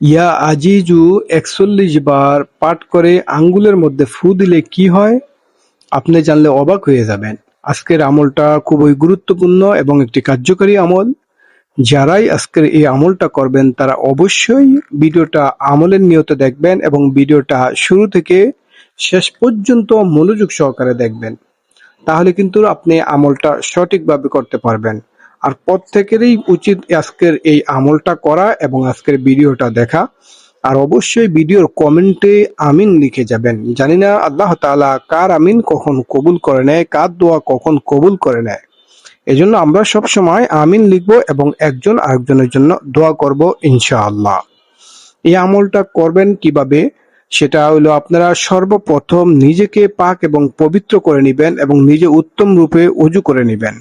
ইয়া আজিজু ৪১ বার পাঠ করে আঙ্গুলের মধ্যে ফু দিলে কি হয়? আপনি জানলে অবাক হয়ে যাবেন। আজকের আমলটা খুবই গুরুত্বপূর্ণ এবং একটি কার্যকরী আমল। যারাই আজকের এই আমলটা করবেন তারা অবশ্যই ভিডিওটা আমলের নিয়তে দেখবেন এবং ভিডিওটা শুরু থেকে শেষ পর্যন্ত মনোযোগ সহকারে দেখবেন। তাহলে কিন্তু আপনি আমলটা সঠিকভাবে করতে পারবেন। আর প্রত্যেকেরই উচিত আজকের এই আমলটা করা এবং আজকের ভিডিওটা দেখা। আর অবশ্যই ভিডিওর কমেন্টে আমিন লিখে যাবেন। জানি না আল্লাহ তাআলা কার আমিন কখন কবুল করে নেয়, কার দোয়া কখন কবুল করে নেয়। এজন্য আমরা সব সময় আমিন লিখব এবং একজন আরেকজনের জন্য দোয়া করব ইনশাআল্লাহ। এই আমলটা করবেন কিভাবে? সেটা হলো আপনারা সর্বপ্রথম নিজেকে পাক এবং পবিত্র করে নিবেন এবং নিজে উত্তম রূপে ওযু করে নিবেন।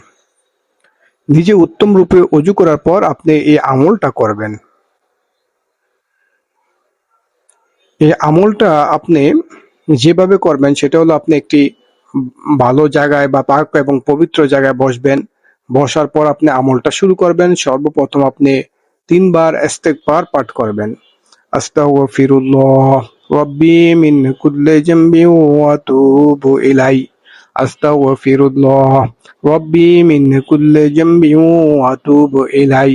নিজে উত্তম রূপে ওযু করার পর আপনি এই আমলটা করবেন। এই আমলটা আপনি যেভাবে করবেন সেটা হলো আপনি একটি ভালো জায়গায় বা পাক এবং পবিত্র জায়গায় বসবেন। বসার পর আপনি আমলটা শুরু করবেন। সর্বপ্রথম আপনি ৩ বার ইস্তেগফার পাঠ করবেন। আস্তাগফিরুল্লাহ রাব্বি মিন কুল্লি যামবিন ওয়া আতুবু ইলাই। আস্তাগফিরুল্লাহ রাব্বি মিন কুল্লি যামবিন ওয়া আতুবু ইলাই।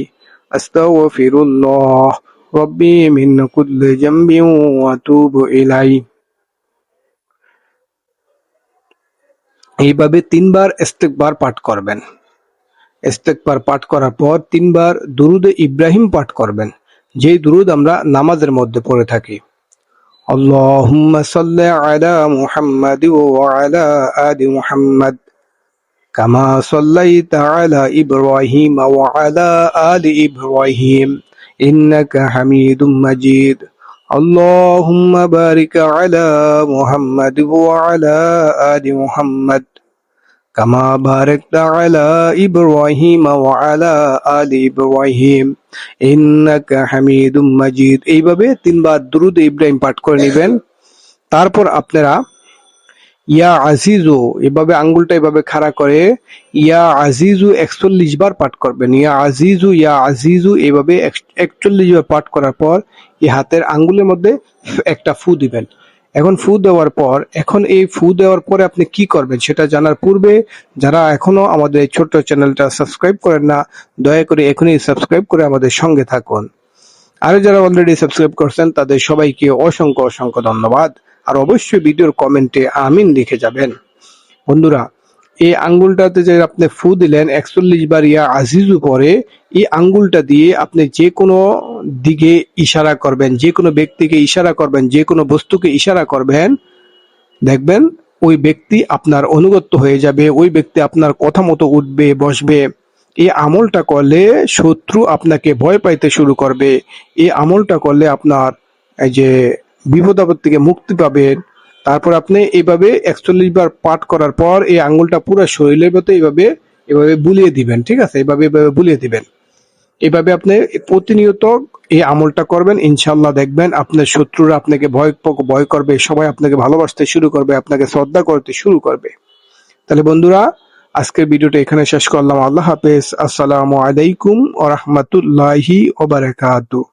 আস্তাগফিরুল্লাহ রাব্বি মিন কুল্লি যামবিন ওয়া আতুবু ইলাই। এইভাবে ৩ বার ইস্তেগফার পাঠ করবেন। ইস্তেগফার পাঠ করার পর ৩ বার দুরুদে ইব্রাহিম পাঠ করবেন, যেই দুরুদ আমরা নামাজের মধ্যে পড়ে থাকি। আল্লাহুম্মা সাল্লি আলা মুহাম্মাদি ওয়া আলা আলি মুহাম্মাদ কামা সাল্লাইতা আলা ইব্রাহিম ওয়া আলা আলি ইব্রাহিম ইন্নাকা হামিদুম মাজিদ। আল্লাহুম্মা বারিক আলা মুহাম্মাদ ওয়া আলা আলি মুহাম্মাদ কামা বারাকতা আলা ইব্রাহিম ওয়া আলা আলি ইব্রাহিম ইন্নাকা হামিদুম মাজিদ। এইভাবে ৩ বার দুরূদ ইব্রাহিম পাঠ করে নেবেন। তারপর আপনারা ইয়া আজিজু এভাবে আঙ্গুলটা এভাবে খাড়া করে ইয়া আজিজু ৪১ বার পাঠ করবেন। ইয়া আজিজু এভাবে ৪১ বার পাঠ করার পর এই হাতের আঙ্গুলের মধ্যে একটা ফু দিবেন। এখন ফু দেওয়ার পরে আপনি কি করবেন সেটা জানার পূর্বে যারা এখনো আমাদের এই ছোট্ট চ্যানেলটা সাবস্ক্রাইব করেন না, দয়া করে এখনই সাবস্ক্রাইব করে আমাদের সঙ্গে থাকুন। আর যারা অলরেডি সাবস্ক্রাইব করছেন তাদের সবাইকে অসংখ্য অসংখ্য ধন্যবাদ। আর অবশ্যই ভিডিওর কমেন্টে আমিন লিখে যাবেন। বন্ধুরা, এই আঙ্গুলটাতে যে আপনি ফু দিলেন ৪১ বার ইয়া আজিজু পরে, এই আঙ্গুলটা দিয়ে আপনি যে কোনো দিকে ইশারা করবেন, যে কোনো ব্যক্তিকে ইশারা করবেন, যে কোনো বস্তুকে ইশারা করবেন, দেখবেন ওই ব্যক্তি আপনার অনুগত্য হয়ে যাবে, ওই ব্যক্তি আপনার কথা মতো উঠবে বসবে। এই আমলটা করলে শত্রু আপনাকে ভয় পাইতে শুরু করবে। এই আমলটা করলে আপনার এই যে বিপদ আপদ থেকে মুক্তি পাবেন। তারপর আপনি এইভাবে ৪১ বার পাঠ করার পর এই আঙ্গুলটা পুরো শরীরের মধ্যে এইভাবে এভাবে বুলিয়ে দিবেন। ঠিক আছে? এইভাবে বুলিয়ে দিবেন। এভাবে আপনি প্রতিনিয়ত এই আমলটা করবেন, ইনশাআল্লাহ দেখবেন আপনার শত্রুরা আপনাকে ভয় করবে, সবাই আপনাকে ভালোবাসতে শুরু করবে, আপনাকে শ্রদ্ধা করতে শুরু করবে। তাহলে বন্ধুরা, আজকের ভিডিওটা এখানে শেষ করলাম। আল্লাহ হাফেজ। আসসালামু আলাইকুম ওয়া রাহমাতুল্লাহি ওয়া বারাকাতুহু।